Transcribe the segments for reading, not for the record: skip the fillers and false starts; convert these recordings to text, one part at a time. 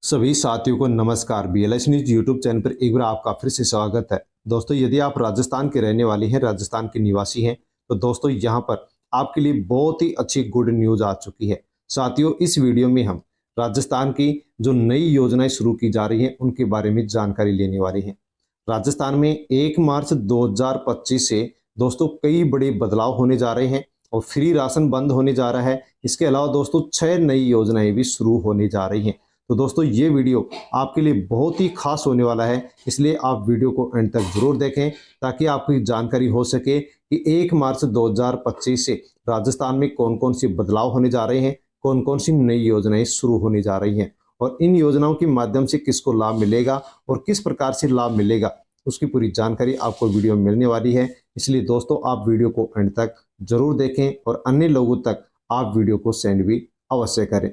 सभी साथियों को नमस्कार। बीएलएस न्यूज यूट्यूब चैनल पर एक बार आपका फिर से स्वागत है। दोस्तों, यदि आप राजस्थान के रहने वाले हैं, राजस्थान के निवासी हैं, तो दोस्तों यहाँ पर आपके लिए बहुत ही अच्छी गुड न्यूज आ चुकी है। साथियों, इस वीडियो में हम राजस्थान की जो नई योजनाएं शुरू की जा रही हैं उनके बारे में जानकारी लेने वाले हैं। राजस्थान में 1 मार्च 2025 से दोस्तों कई बड़े बदलाव होने जा रहे हैं और फ्री राशन बंद होने जा रहा है। इसके अलावा दोस्तों 6 नई योजनाएं भी शुरू होने जा रही हैं। तो दोस्तों, ये वीडियो आपके लिए बहुत ही खास होने वाला है, इसलिए आप वीडियो को एंड तक जरूर देखें ताकि आपको जानकारी हो सके कि 1 मार्च 2025 से राजस्थान में कौन कौन सी बदलाव होने जा रहे हैं, कौन कौन सी नई योजनाएं शुरू होने जा रही हैं और इन योजनाओं के माध्यम से किसको लाभ मिलेगा और किस प्रकार से लाभ मिलेगा, उसकी पूरी जानकारी आपको वीडियो में मिलने वाली है। इसलिए दोस्तों, आप वीडियो को एंड तक जरूर देखें और अन्य लोगों तक आप वीडियो को सेंड भी अवश्य करें।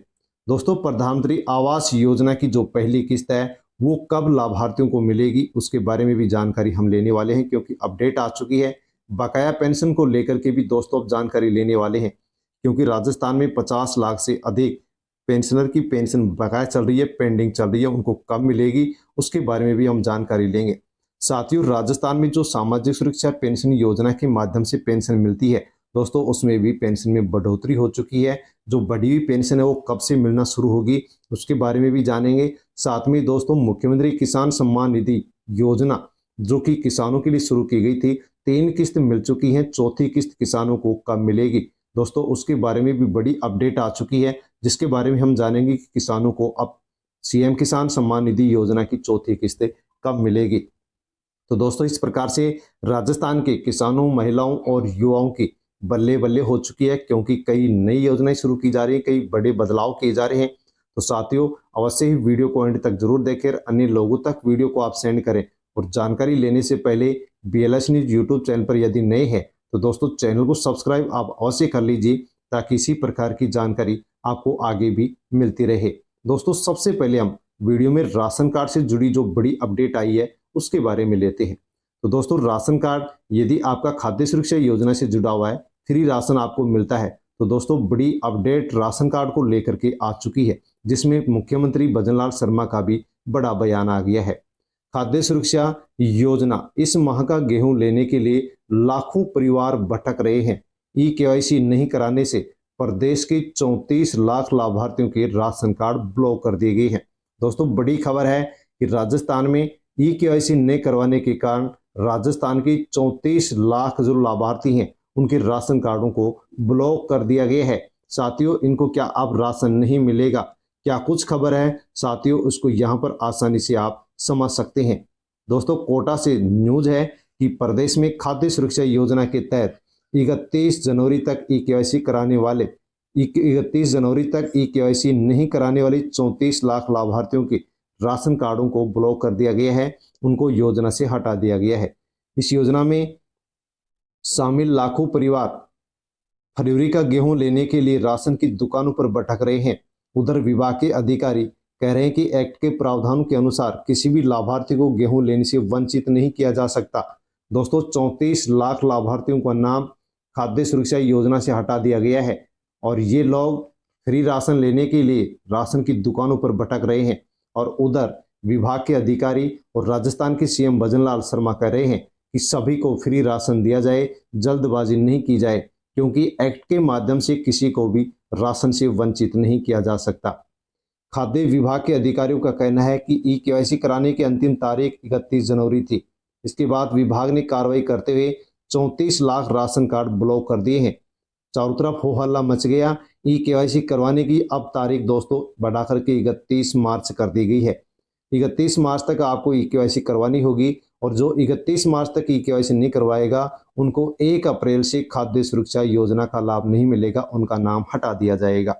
दोस्तों, प्रधानमंत्री आवास योजना की जो पहली किस्त है वो कब लाभार्थियों को मिलेगी उसके बारे में भी जानकारी हम लेने वाले हैं, क्योंकि अपडेट आ चुकी है। बकाया पेंशन को लेकर के भी दोस्तों अब जानकारी लेने वाले हैं, क्योंकि राजस्थान में 50 लाख से अधिक पेंशनर की पेंशन बकाया चल रही है, पेंडिंग चल रही है। उनको कब मिलेगी उसके बारे में भी हम जानकारी लेंगे। साथियों, राजस्थान में जो सामाजिक सुरक्षा पेंशन योजना के माध्यम से पेंशन मिलती है दोस्तों, उसमें भी पेंशन में बढ़ोतरी हो चुकी है। जो बढ़ी हुई पेंशन है वो कब से मिलना शुरू होगी उसके बारे में भी जानेंगे। साथ में दोस्तों, मुख्यमंत्री किसान सम्मान निधि योजना जो कि किसानों के लिए शुरू की गई थी, 3 किस्त मिल चुकी हैं, चौथी किस्त किसानों को कब मिलेगी दोस्तों, उसके बारे में भी बड़ी अपडेट आ चुकी है, जिसके बारे में हम जानेंगे कि किसानों को अब सीएम किसान सम्मान निधि योजना की चौथी किस्त कब मिलेगी। तो दोस्तों, इस प्रकार से राजस्थान के किसानों, महिलाओं और युवाओं की बल्ले बल्ले हो चुकी है, क्योंकि कई नई योजनाएं शुरू की जा रही हैं, कई बड़े बदलाव किए जा रहे हैं। तो साथियों, अवश्य ही वीडियो को एंड तक जरूर देखें, अन्य लोगों तक वीडियो को आप सेंड करें। और जानकारी लेने से पहले बीएलएस न्यूज यूट्यूब चैनल पर यदि नए हैं तो दोस्तों चैनल को सब्सक्राइब आप अवश्य कर लीजिए, ताकि इसी प्रकार की जानकारी आपको आगे भी मिलती रहे। दोस्तों, सबसे पहले हम वीडियो में राशन कार्ड से जुड़ी जो बड़ी अपडेट आई है उसके बारे में लेते हैं। तो दोस्तों, राशन कार्ड यदि आपका खाद्य सुरक्षा योजना से जुड़ा हुआ है, फ्री राशन आपको मिलता है, तो दोस्तों बड़ी अपडेट राशन कार्ड को लेकर के आ चुकी है, जिसमें मुख्यमंत्री भजनलाल शर्मा का भी बड़ा बयान आ गया है। खाद्य सुरक्षा योजना, इस माह का गेहूं लेने के लिए लाखों परिवार भटक रहे हैं। ई केवाईसी नहीं कराने से प्रदेश के 34 लाख लाभार्थियों के राशन कार्ड ब्लॉक कर दिए गए हैं। दोस्तों, बड़ी खबर है कि राजस्थान में ई केवाईसी नहीं करवाने के कारण राजस्थान के 34 लाख जो लाभार्थी हैं उनके राशन कार्डों को ब्लॉक कर दिया गया है। साथियों, इनको क्या अब राशन नहीं मिलेगा? क्या कुछ खबर है साथियों, उसको यहाँ पर आसानी से आप समझ सकते हैं। दोस्तों, कोटा से न्यूज है कि प्रदेश में खाद्य सुरक्षा योजना के तहत 31 जनवरी तक ई केवाईसी कराने वाले 31 जनवरी तक ई केवाईसी नहीं कराने वाले 34 लाख लाभार्थियों के राशन कार्डों को ब्लॉक कर दिया गया है, उनको योजना से हटा दिया गया है। इस योजना में शामिल लाखों परिवार फरवरी का गेहूं लेने के लिए राशन की दुकानों पर भटक रहे हैं। उधर विभाग के अधिकारी कह रहे हैं कि एक्ट के प्रावधानों के अनुसार किसी भी लाभार्थी को गेहूं लेने से वंचित नहीं किया जा सकता। दोस्तों, 34 लाख लाभार्थियों का नाम खाद्य सुरक्षा योजना से हटा दिया गया है और ये लोग फ्री राशन लेने के लिए राशन की दुकानों पर भटक रहे हैं। और उधर विभाग के अधिकारी और राजस्थान के सीएम भजनलाल शर्मा कह रहे हैं कि सभी को फ्री राशन दिया जाए, जल्दबाजी नहीं की जाए, क्योंकि एक्ट के माध्यम से किसी को भी राशन से वंचित नहीं किया जा सकता। खाद्य विभाग के अधिकारियों का कहना है कि ई केवाईसी कराने की अंतिम तारीख 31 जनवरी थी। इसके बाद विभाग ने कार्रवाई करते हुए 34 लाख राशन कार्ड ब्लॉक कर दिए हैं। चारों तरफ हो हल्ला मच गया। ई केवाईसी करवाने की अब तारीख दोस्तों बढ़ा करके 31 मार्च कर दी गई है। 31 मार्च तक आपको ई केवाईसी करवानी होगी और जो 31 मार्च तक ई केवाईसी नहीं करवाएगा उनको 1 अप्रैल से खाद्य सुरक्षा योजना का लाभ नहीं मिलेगा, उनका नाम हटा दिया जाएगा।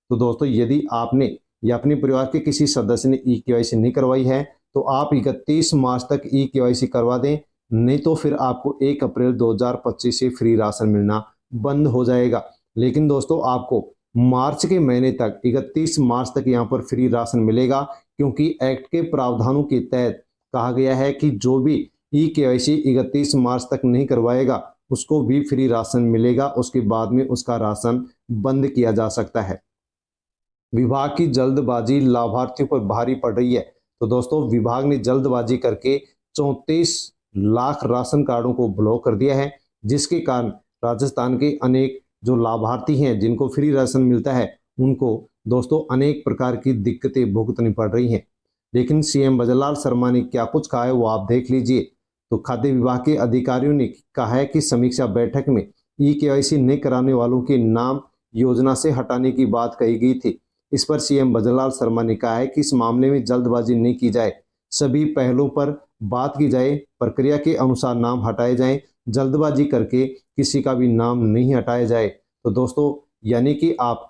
तो दोस्तों, यदि आपने या अपने परिवार के किसी सदस्य ने ई केवाईसी नहीं करवाई है तो आप 31 मार्च तक ई केवाईसी करवा दें, नहीं तो फिर आपको 1 अप्रैल 2025 से फ्री राशन मिलना बंद हो जाएगा। लेकिन दोस्तों, आपको मार्च के महीने तक 31 मार्च तक यहाँ पर फ्री राशन मिलेगा, क्योंकि एक्ट के प्रावधानों के तहत कहा गया है कि जो भी ई केवाईसी 31 मार्च तक नहीं करवाएगा उसको भी फ्री राशन मिलेगा, उसके बाद में उसका राशन बंद किया जा सकता है। विभाग की जल्दबाजी लाभार्थियों पर भारी पड़ रही है। तो दोस्तों विभाग ने जल्दबाजी करके 34 लाख राशन कार्डों को ब्लॉक कर दिया है, जिसके कारण राजस्थान के अनेक जो लाभार्थी हैं जिनको फ्री राशन मिलता है, उनको दोस्तों अनेक प्रकार की दिक्कतें भुगतनी पड़ रही हैं। लेकिन सीएम बजरलाल शर्मा ने क्या कुछ कहा है वो आप देख लीजिए। तो खाद्य विभाग के अधिकारियों ने कहा है कि समीक्षा बैठक में ई-केवाईसी नहीं कराने वालों के नाम योजना से हटाने की बात कही गई थी। इस पर सीएम बजरलाल शर्मा ने कहा है कि इस मामले में जल्दबाजी नहीं की जाए, सभी पहलुओं पर बात की जाए, प्रक्रिया के अनुसार नाम हटाए जाएं, जल्दबाजी करके किसी का भी नाम नहीं हटाया जाए। तो दोस्तों यानी कि आप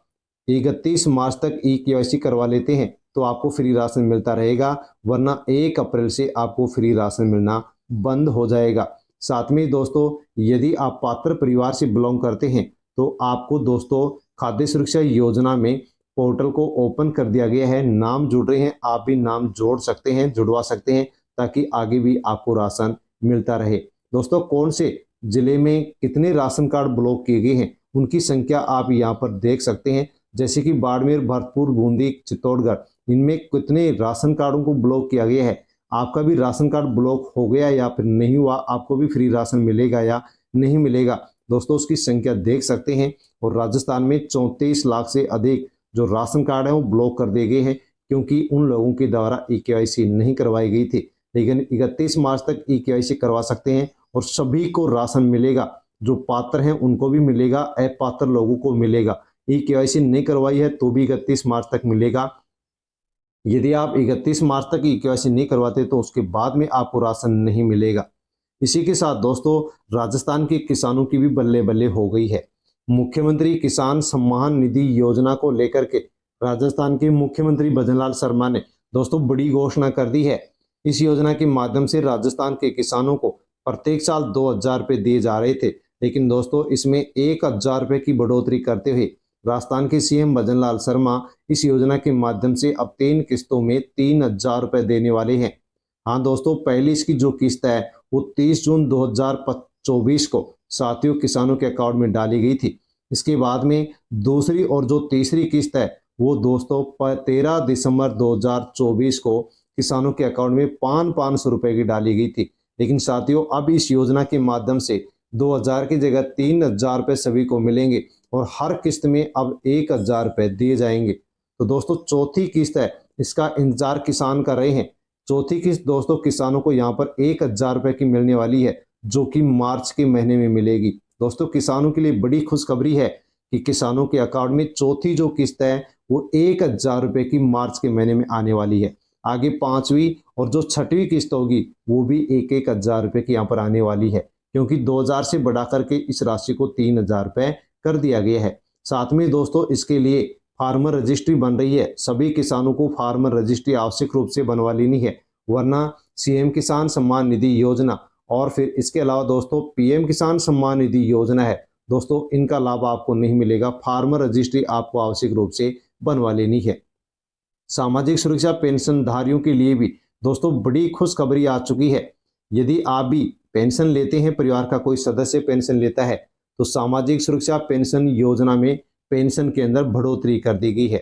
31 मार्च तक ई-केवाईसी करवा लेते हैं तो आपको फ्री राशन मिलता रहेगा, वरना 1 अप्रैल से आपको फ्री राशन मिलना बंद हो जाएगा। साथ में दोस्तों यदि आप पात्र परिवार से बिलोंग करते हैं तो आपको दोस्तों खाद्य सुरक्षा योजना में पोर्टल को ओपन कर दिया गया है, नाम जुड़ रहे हैं, आप भी नाम जोड़ सकते हैं, जुड़वा सकते हैं, ताकि आगे भी आपको राशन मिलता रहे। दोस्तों कौन से जिले में कितने राशन कार्ड ब्लॉक किए गए हैं उनकी संख्या आप यहाँ पर देख सकते हैं, जैसे कि बाड़मेर, भरतपुर, बूंदी, चित्तौड़गढ़, इनमें कितने राशन कार्डों को ब्लॉक किया गया है। आपका भी राशन कार्ड ब्लॉक हो गया या फिर नहीं हुआ, आपको भी फ्री राशन मिलेगा या नहीं मिलेगा, दोस्तों उसकी संख्या देख सकते हैं। और राजस्थान में 34 लाख से अधिक जो राशन कार्ड है वो ब्लॉक कर दिए गए हैं, क्योंकि उन लोगों के द्वारा ई-केवाईसी नहीं करवाई गई थी। लेकिन 31 मार्च तक ई-केवाईसी करवा सकते हैं और सभी को राशन मिलेगा, जो पात्र हैं उनको भी मिलेगा, अपात्र लोगों को मिलेगा। ई-केवाईसी नहीं करवाई है तो भी 31 मार्च तक मिलेगा। यदि आप 31 मार्च तक ई-केवाईसी नहीं करवाते तो उसके बाद में आपको राशन नहीं मिलेगा। इसी के साथ दोस्तों राजस्थान के किसानों की भी बल्ले बल्ले हो गई है। मुख्यमंत्री किसान सम्मान निधि योजना को लेकर के राजस्थान के मुख्यमंत्री भजनलाल शर्मा ने दोस्तों बड़ी घोषणा कर दी है। इस योजना के माध्यम से राजस्थान के किसानों को प्रत्येक साल 2,000 रुपये दिए जा रहे थे, लेकिन दोस्तों इसमें 1,000 रुपये की बढ़ोतरी करते हुए राजस्थान के सीएम भजनलाल शर्मा इस योजना के माध्यम से अब 3 किस्तों में 3,000 रुपये देने वाले हैं। हाँ दोस्तों, पहली इसकी जो किस्त है वो 30 जून 2024 को साथियों किसानों के अकाउंट में डाली गई थी। इसके बाद में दूसरी और जो तीसरी किस्त है वो दोस्तों 13 दिसंबर 2024 को किसानों के अकाउंट में 500 रुपए की डाली गई थी। लेकिन साथियों अब इस योजना के माध्यम से 2,000 की जगह 3,000 रुपये सभी को मिलेंगे और हर किस्त में अब 1,000 रुपये दिए जाएंगे। तो दोस्तों चौथी किस्त है, इसका इंतजार किसान कर रहे हैं। चौथी किस्त दोस्तों किसानों को यहाँ पर 1,000 रुपये की मिलने वाली है, जो कि मार्च के महीने में मिलेगी। दोस्तों किसानों के लिए बड़ी खुशखबरी है कि किसानों के अकाउंट में चौथी जो किस्त है वो 1,000 रुपये की मार्च के महीने में आने वाली है। आगे 5वीं और जो 6वीं किस्त होगी वो भी 1,000 रुपये की यहाँ पर आने वाली है, क्योंकि 2,000 से बढ़ा करके इस राशि को 3,000 रुपये कर दिया गया है। साथ में दोस्तों इसके लिए फार्मर रजिस्ट्री बन रही है। सभी किसानों को फार्मर रजिस्ट्री आवश्यक रूप से बनवा लेनी है, वरना सीएम किसान सम्मान निधि योजना और फिर इसके अलावा दोस्तों पीएम किसान सम्मान निधि योजना है, दोस्तों इनका लाभ आपको नहीं मिलेगा। फार्मर रजिस्ट्री आपको आवश्यक रूप से बनवा लेनी है। सामाजिक सुरक्षा पेंशन धारियों के लिए भी दोस्तों बड़ी खुशखबरी आ चुकी है। यदि आप भी पेंशन लेते हैं, परिवार का कोई सदस्य पेंशन लेता है, तो सामाजिक सुरक्षा पेंशन योजना में पेंशन के अंदर बढ़ोतरी कर दी गई है।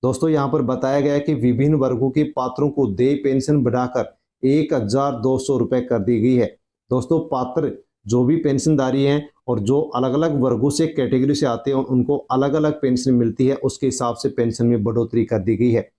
दोस्तों यहाँ पर बताया गया है कि विभिन्न वर्गों के पात्रों को देय पेंशन बढ़ाकर 1,200 रुपये कर दी गई है। दोस्तों पात्र जो भी पेंशनधारी हैं और जो अलग अलग वर्गों से कैटेगरी से आते हैं उनको अलग अलग पेंशन मिलती है, उसके हिसाब से पेंशन में बढ़ोतरी कर दी गई है।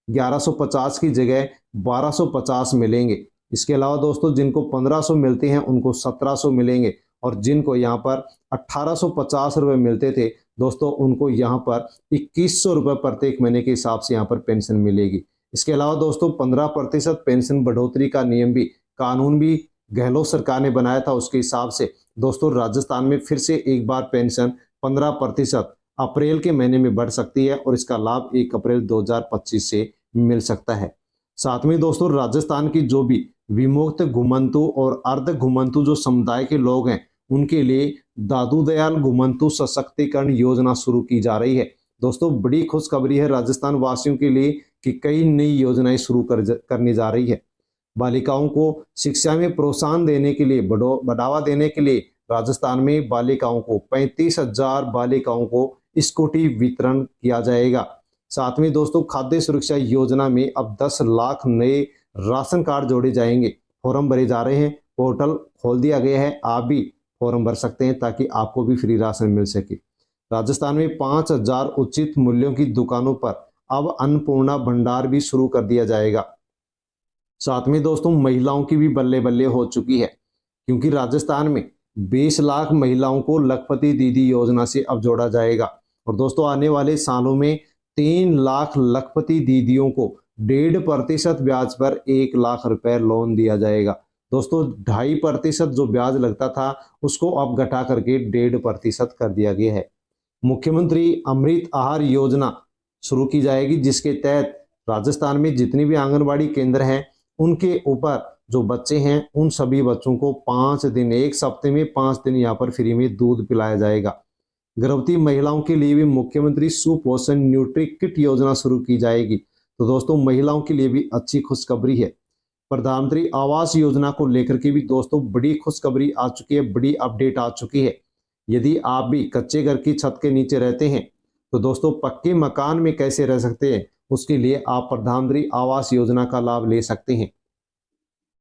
1150 की जगह 1250 मिलेंगे। इसके अलावा दोस्तों जिनको 1500 मिलते हैं उनको 1700 मिलेंगे और जिनको यहाँ पर 1850 रुपये मिलते थे दोस्तों उनको यहाँ पर 2100 रुपये प्रत्येक महीने के हिसाब से यहाँ पर पेंशन मिलेगी। इसके अलावा दोस्तों 15% पेंशन बढ़ोतरी का नियम भी, कानून भी गहलोत सरकार ने बनाया था। उसके हिसाब से दोस्तों राजस्थान में फिर से एक बार पेंशन 15% अप्रैल के महीने में बढ़ सकती है और इसका लाभ 1 अप्रैल 2025 से मिल सकता है। साथ में दोस्तों राजस्थान की जो भी विमुक्त, घुमंतु और अर्ध घुमंतु जो समुदाय के लोग हैं उनके लिए दादू दयाल घुमंतु सशक्तिकरण योजना शुरू की जा रही है। दोस्तों बड़ी खुशखबरी है राजस्थान वासियों के लिए कि कई नई योजनाएं शुरू करने जा रही है। बालिकाओं को शिक्षा में प्रोत्साहन देने के लिए, बढ़ावा देने के लिए राजस्थान में बालिकाओं को 35,000 बालिकाओं को स्कूटी वितरण किया जाएगा। साथ में दोस्तों खाद्य सुरक्षा योजना में अब 10 लाख नए राशन कार्ड जोड़े जाएंगे। फॉर्म भरे जा रहे हैं, पोर्टल खोल दिया गया है, आप भी फॉर्म भर सकते हैं ताकि आपको भी फ्री राशन मिल सके। राजस्थान में 5,000 उचित मूल्यों की दुकानों पर अब अन्नपूर्णा भंडार भी शुरू कर दिया जाएगा। साथ में दोस्तों महिलाओं की भी बल्ले बल्ले हो चुकी है, क्योंकि राजस्थान में 20 लाख महिलाओं को लखपति दीदी योजना से अब जोड़ा जाएगा। और दोस्तों आने वाले सालों में 3 लाख लखपति दीदियों को 1.5% ब्याज पर 1 लाख रुपए लोन दिया जाएगा। दोस्तों 2.5% जो ब्याज लगता था उसको अब घटा करके 1.5% कर दिया गया है। मुख्यमंत्री अमृत आहार योजना शुरू की जाएगी, जिसके तहत राजस्थान में जितनी भी आंगनबाड़ी केंद्र हैं उनके ऊपर जो बच्चे हैं उन सभी बच्चों को 5 दिन, एक सप्ते में 5 दिन यहाँ पर फ्री में दूध पिलाया जाएगा। गर्भवती महिलाओं के लिए भी मुख्यमंत्री सुपोषण न्यूट्री किट योजना शुरू की जाएगी। तो दोस्तों महिलाओं के लिए भी अच्छी खुशखबरी है। प्रधानमंत्री आवास योजना को लेकर के भी दोस्तों बड़ी खुशखबरी आ चुकी है, बड़ी अपडेट आ चुकी है। यदि आप भी कच्चे घर की छत के नीचे रहते हैं तो दोस्तों पक्के मकान में कैसे रह सकते हैं, उसके लिए आप प्रधानमंत्री आवास योजना का लाभ ले सकते हैं।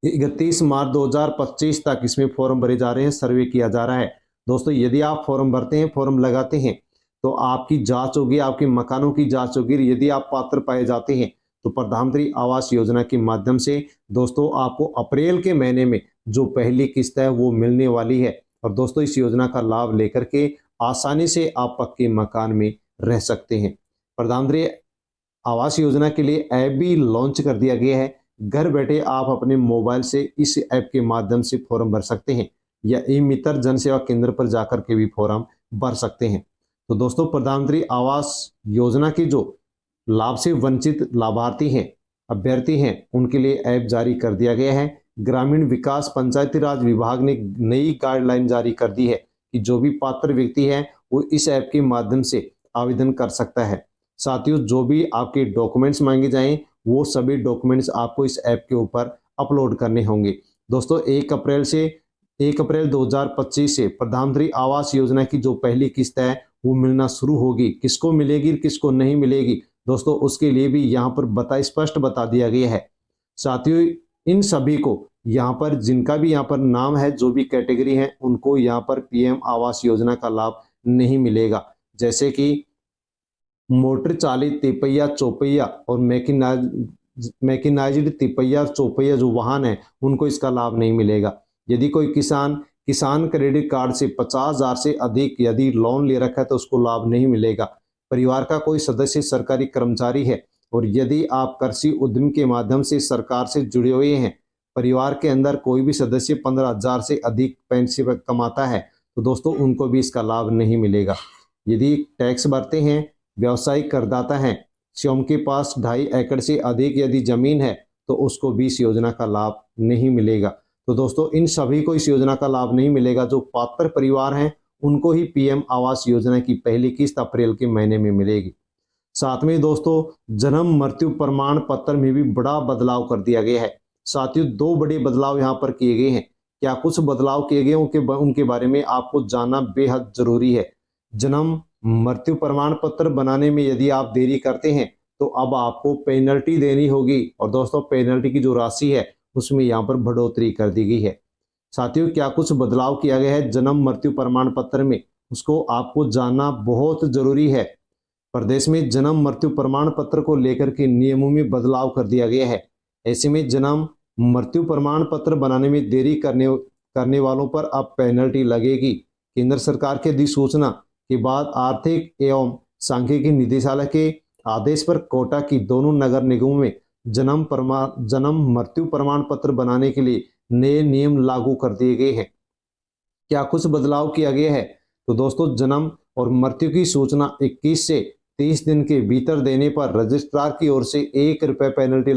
31 मार्च 2025 तक इसमें फॉर्म भरे जा रहे हैं, सर्वे किया जा रहा है। दोस्तों यदि आप फॉर्म भरते हैं, फॉर्म लगाते हैं तो आपकी जांच होगी, आपके मकानों की जांच होगी। यदि आप पात्र पाए जाते हैं तो प्रधानमंत्री आवास योजना के माध्यम से दोस्तों आपको अप्रैल के महीने में जो पहली किस्त है वो मिलने वाली है। और दोस्तों इस योजना का लाभ लेकर के आसानी से आप पक्के मकान में रह सकते हैं। प्रधानमंत्री आवास योजना के लिए ऐप भी लॉन्च कर दिया गया है। घर बैठे आप अपने मोबाइल से इस ऐप के माध्यम से फॉर्म भर सकते हैं या ई मित्र जन सेवा केंद्र पर जाकर के भी फॉर्म भर सकते हैं। तो दोस्तों प्रधानमंत्री आवास योजना के जो लाभ से वंचित लाभार्थी हैं, अभ्यर्थी हैं, उनके लिए ऐप जारी कर दिया गया है। ग्रामीण विकास पंचायती राज विभाग ने नई गाइडलाइन जारी कर दी है कि जो भी पात्र व्यक्ति है वो इस ऐप के माध्यम से आवेदन कर सकता है। साथियों जो भी आपके डॉक्यूमेंट्स मांगे जाएं वो सभी डॉक्यूमेंट्स आपको इस ऐप के ऊपर अपलोड करने होंगे। दोस्तों 1 अप्रैल 2025 से प्रधानमंत्री आवास योजना की जो पहली किस्त है वो मिलना शुरू होगी। किसको मिलेगी किसको नहीं मिलेगी दोस्तों उसके लिए भी यहाँ पर स्पष्ट बता दिया गया है। साथियों इन सभी को यहाँ पर जिनका भी यहाँ पर नाम है, जो भी कैटेगरी है, उनको यहाँ पर पीएम आवास योजना का लाभ नहीं मिलेगा। जैसे कि मोटर चालित तिपहिया चौपहिया और मैकेनाइज्ड तिपहिया चौपहिया जो वाहन है उनको इसका लाभ नहीं मिलेगा। यदि कोई किसान क्रेडिट कार्ड से 50,000 से अधिक यदि लोन ले रखा है तो उसको लाभ नहीं मिलेगा। परिवार का कोई सदस्य सरकारी कर्मचारी है और यदि आप कृषि उद्यम के माध्यम से सरकार से जुड़े हुए हैं, परिवार के अंदर कोई भी सदस्य 15,000 से अधिक पेंशन कमाता है तो दोस्तों उनको भी इसका लाभ नहीं मिलेगा। यदि टैक्स भरते हैं, व्यवसायिक करदाता हैं, स्वयं के पास 2.5 एकड़ से अधिक यदि जमीन है तो उसको भी इस योजना का लाभ नहीं मिलेगा। तो दोस्तों इन सभी को इस योजना का लाभ नहीं मिलेगा। जो पात्र परिवार हैं उनको ही पीएम आवास योजना की पहली किस्त अप्रैल के महीने में मिलेगी। साथ में दोस्तों जन्म मृत्यु प्रमाण पत्र में भी बड़ा बदलाव कर दिया गया है। साथियों 2 बड़े बदलाव यहाँ पर किए गए हैं। क्या कुछ बदलाव किए गए उनके बारे में आपको जानना बेहद जरूरी है। जन्म मृत्यु प्रमाण पत्र बनाने में यदि आप देरी करते हैं तो अब आपको पेनल्टी देनी होगी और दोस्तों पेनल्टी की जो राशि है उसमें यहाँ पर बढ़ोतरी कर दी गई है। साथियों क्या कुछ बदलाव किया गया है जन्म मृत्यु प्रमाण पत्र में, उसको आपको जानना बहुत जरूरी है। प्रदेश में जन्म मृत्यु प्रमाण पत्र को लेकर के नियमों में बदलाव कर दिया गया है। ऐसे में जन्म मृत्यु प्रमाण पत्र बनाने में देरी करने वालों पर अब पेनल्टी लगेगी। केंद्र सरकार की अधिसूचना के बाद आर्थिक एवं सांख्यिकी निदेशालय के आदेश पर कोटा की दोनों नगर निगमों में जन्म मृत्यु प्रमाण पत्र बनाने के लिए नए नियम लागू कर दिए गए हैं। क्या कुछ बदलाव किया गया है तो दोस्तों जन्म और मृत्यु की सूचना 21 से 30 दिन के भीतर देने पर रजिस्ट्रार की ओर से 1 रुपए पेनल्टी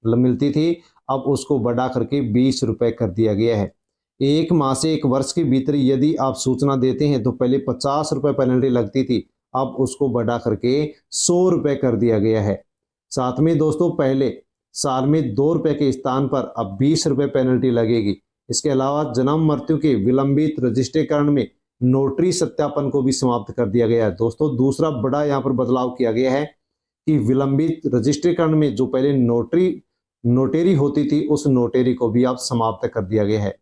मिलती थी। अब उसको बढ़ा करके 20 रुपए कर दिया गया है। 1 माह से 1 वर्ष के भीतर यदि आप सूचना देते हैं तो पहले 50 रुपए पेनल्टी लगती थी, अब उसको बढ़ा करके 100 रुपए कर दिया गया है। साथ में दोस्तों पहले साल में 2 रुपए के स्थान पर अब 20 रुपए पेनल्टी लगेगी। इसके अलावा जन्म मृत्यु के विलंबित रजिस्ट्रीकरण में नोटरी सत्यापन को भी समाप्त कर दिया गया है। दोस्तों दूसरा बड़ा यहाँ पर बदलाव किया गया है। कि विलंबित रजिस्ट्रीकरण में जो पहले नोटेरी होती थी उस नोटेरी को भी अब समाप्त कर दिया गया है।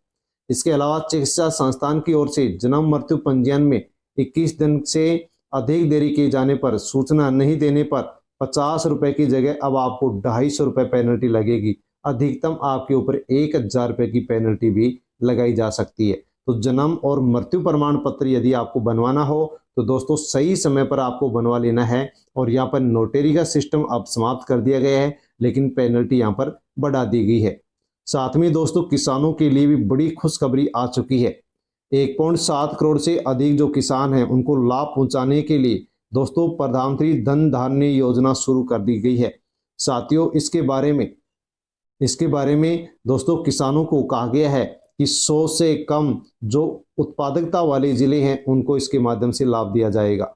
इसके अलावा चिकित्सा संस्थान की ओर से जन्म मृत्यु पंजीयन में 21 दिन से अधिक देरी किए जाने पर सूचना नहीं देने पर 50 रुपए की जगह अब आपको 250 रुपए पेनल्टी लगेगी। अधिकतम आपके ऊपर 1000 रुपए की पेनल्टी भी लगाई जा सकती है। तो जन्म और मृत्यु प्रमाण पत्र यदि आपको बनवाना हो तो दोस्तों सही समय पर आपको बनवा लेना है। और यहाँ पर नोटेरी का सिस्टम अब समाप्त कर दिया गया है, लेकिन पेनल्टी यहाँ पर बढ़ा दी गई है। साथ में दोस्तों किसानों के लिए भी बड़ी खुशखबरी आ चुकी है। 1.7 करोड़ से अधिक जो किसान हैं उनको लाभ पहुंचाने के लिए दोस्तों प्रधानमंत्री धन धान्य योजना शुरू कर दी गई है। साथियों इसके बारे में दोस्तों किसानों को कहा गया है कि 100 से कम जो उत्पादकता वाले जिले हैं उनको इसके माध्यम से लाभ दिया जाएगा।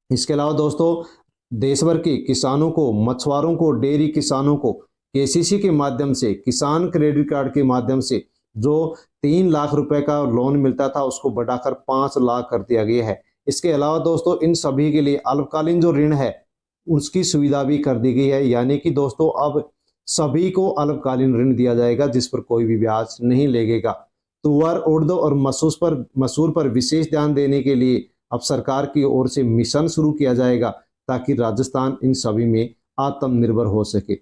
इसके अलावा दोस्तों देश भर के किसानों को, मछुआरों को, डेयरी किसानों को केसीसी के माध्यम से, किसान क्रेडिट कार्ड के माध्यम से जो 3 लाख रुपए का लोन मिलता था उसको बढ़ाकर 5 लाख कर दिया गया है। इसके अलावा दोस्तों इन सभी के लिए अल्पकालीन जो ऋण है उसकी सुविधा भी कर दी गई है। यानी कि दोस्तों अब सभी को अल्पकालीन ऋण दिया जाएगा जिस पर कोई भी ब्याज नहीं लगेगा। तुअर, उड़द और मसूर पर विशेष ध्यान देने के लिए अब सरकार की ओर से मिशन शुरू किया जाएगा ताकि राजस्थान इन सभी में आत्मनिर्भर हो सके।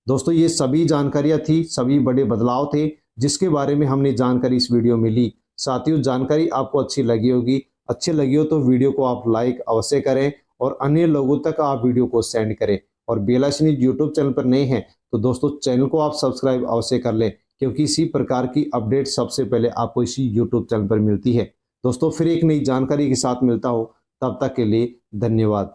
दोस्तों ये सभी जानकारियां थी, सभी बड़े बदलाव थे जिसके बारे में हमने जानकारी इस वीडियो में ली। साथियों जानकारी आपको अच्छी लगी होगी, अच्छी लगी हो तो वीडियो को आप लाइक अवश्य करें और अन्य लोगों तक आप वीडियो को सेंड करें। और BLS न्यूज़ यूट्यूब चैनल पर नए हैं तो दोस्तों चैनल को आप सब्सक्राइब अवश्य कर लें, क्योंकि इसी प्रकार की अपडेट सबसे पहले आपको इसी यूट्यूब चैनल पर मिलती है। दोस्तों फिर एक नई जानकारी के साथ मिलता हूं, तब तक के लिए धन्यवाद।